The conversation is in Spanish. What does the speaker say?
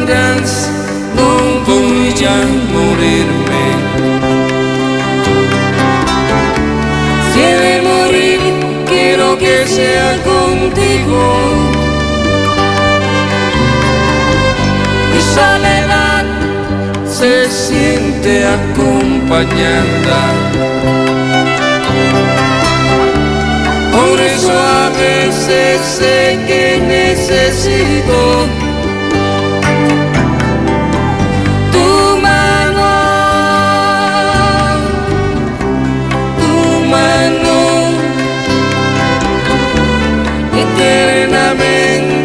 quieras, no voy a morirme. Si he de morir, quiero que sea contigo. Mi soledad se siente acompañada. Por eso a veces sé que necesito tu mano eternamente.